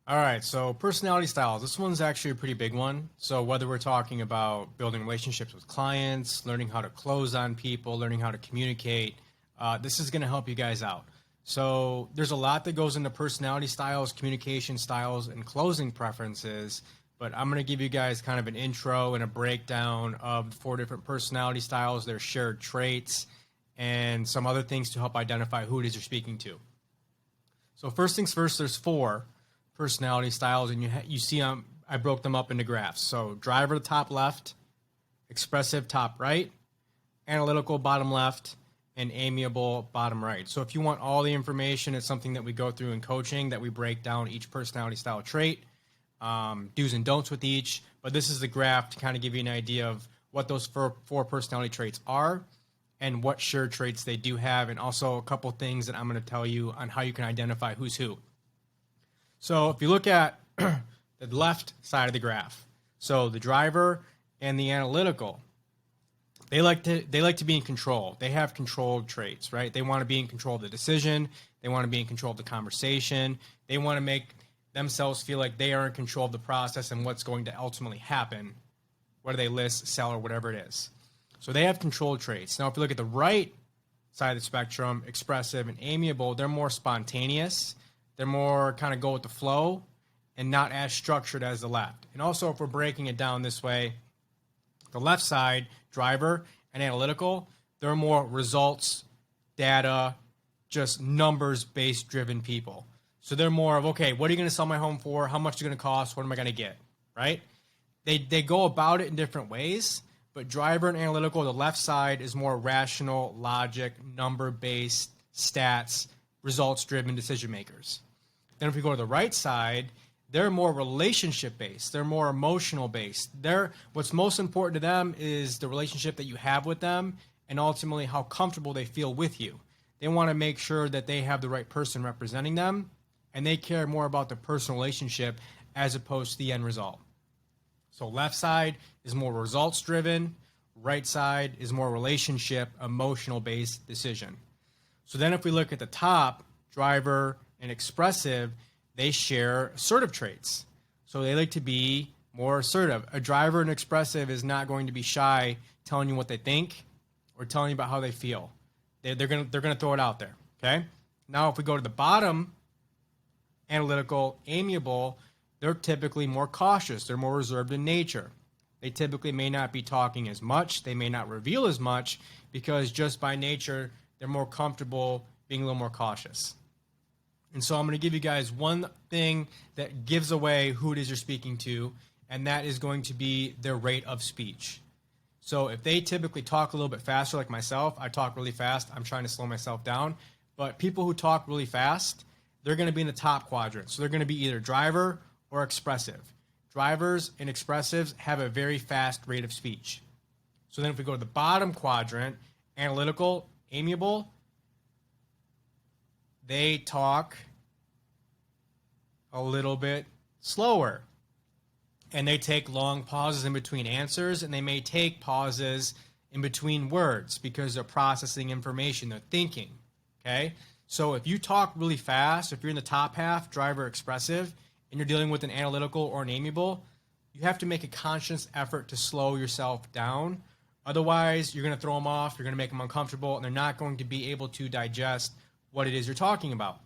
All right, so personality styles. This one's actually a pretty big one. So whether we're talking about building relationships with clients, learning how to close on people, learning how to communicate, this is going to help you guys out. So there's a lot that goes into personality styles, communication styles, and closing preferences. But I'm going to give you guys kind of an intro and a breakdown of the four different personality styles, their shared traits, and some other things to help identify who it is you're speaking to. So first things first, there's four personality styles, and you see I broke them up into graphs. So driver top left, expressive top right, analytical bottom left, and amiable bottom right. So if you want all the information, it's something that we go through in coaching, that we break down each personality style trait, do's and don'ts with each. But this is the graph to kind of give you an idea of what those four personality traits are and what shared traits they do have, and also a couple things that I'm going to tell you on how you can identify who's who. So if you look at the left side of the graph, so the driver and the analytical, they like to be in control. They have controlled traits, right? They want to be in control of the decision. They want to be in control of the conversation. They want to make themselves feel like they are in control of the process and what's going to ultimately happen, whether they list, sell, or whatever it is. So they have controlled traits. Now, if you look at the right side of the spectrum, expressive and amiable, they're more spontaneous. They're more kind of go with the flow and not as structured as the left. And also, if we're breaking it down this way, the left side, driver and analytical, they're more results, data, just numbers-based driven people. So they're more of, okay, what are you going to sell my home for? How much is it going to cost? What am I going to get? Right? They go about it in different ways, but driver and analytical, the left side is more rational, logic, number-based, stats, results-driven decision makers. Then if we go to the right side, they're more relationship-based. They're more emotional-based. What's most important to them is the relationship that you have with them and ultimately how comfortable they feel with you. They want to make sure that they have the right person representing them, and they care more about the personal relationship as opposed to the end result. So left side is more results-driven. Right side is more relationship, emotional-based decision. So then if we look at the top, driver and expressive, they share assertive traits. So they like to be more assertive. A driver and expressive is not going to be shy telling you what they think or telling you about how they feel. They're gonna throw it out there. Okay? Now if we go to the bottom, analytical, amiable, they're typically more cautious. They're more reserved in nature. They typically may not be talking as much. They may not reveal as much because just by nature, they're more comfortable being a little more cautious. And so I'm going to give you guys one thing that gives away who it is you're speaking to, and that is going to be their rate of speech. So if they typically talk a little bit faster, like myself, I talk really fast. I'm trying to slow myself down. But people who talk really fast, they're going to be in the top quadrant. So they're going to be either driver or expressive. Drivers and expressives have a very fast rate of speech. So then if we go to the bottom quadrant, analytical, amiable, they talk a little bit slower. And they take long pauses in between answers, and they may take pauses in between words because they're processing information, they're thinking. Okay? So if you talk really fast, if you're in the top half, driver expressive, and you're dealing with an analytical or an amiable, you have to make a conscious effort to slow yourself down. Otherwise, you're going to throw them off, you're going to make them uncomfortable, and they're not going to be able to digest what it is you're talking about.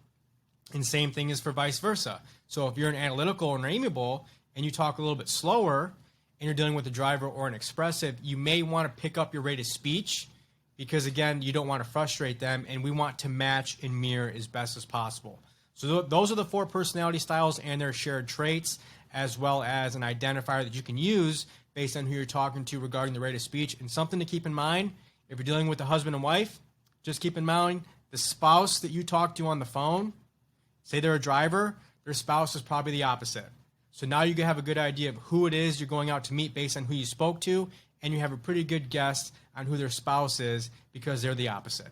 And same thing is for vice versa. So if you're an analytical or an amiable and you talk a little bit slower and you're dealing with a driver or an expressive, you may want to pick up your rate of speech because, again, you don't want to frustrate them, and we want to match and mirror as best as possible. So those are the four personality styles and their shared traits, as well as an identifier that you can use based on who you're talking to regarding the rate of speech. And something to keep in mind, if you're dealing with a husband and wife, just keep in mind the spouse that you talk to on the phone, say they're a driver, their spouse is probably the opposite. So now you can have a good idea of who it is you're going out to meet based on who you spoke to, and you have a pretty good guess on who their spouse is because they're the opposite.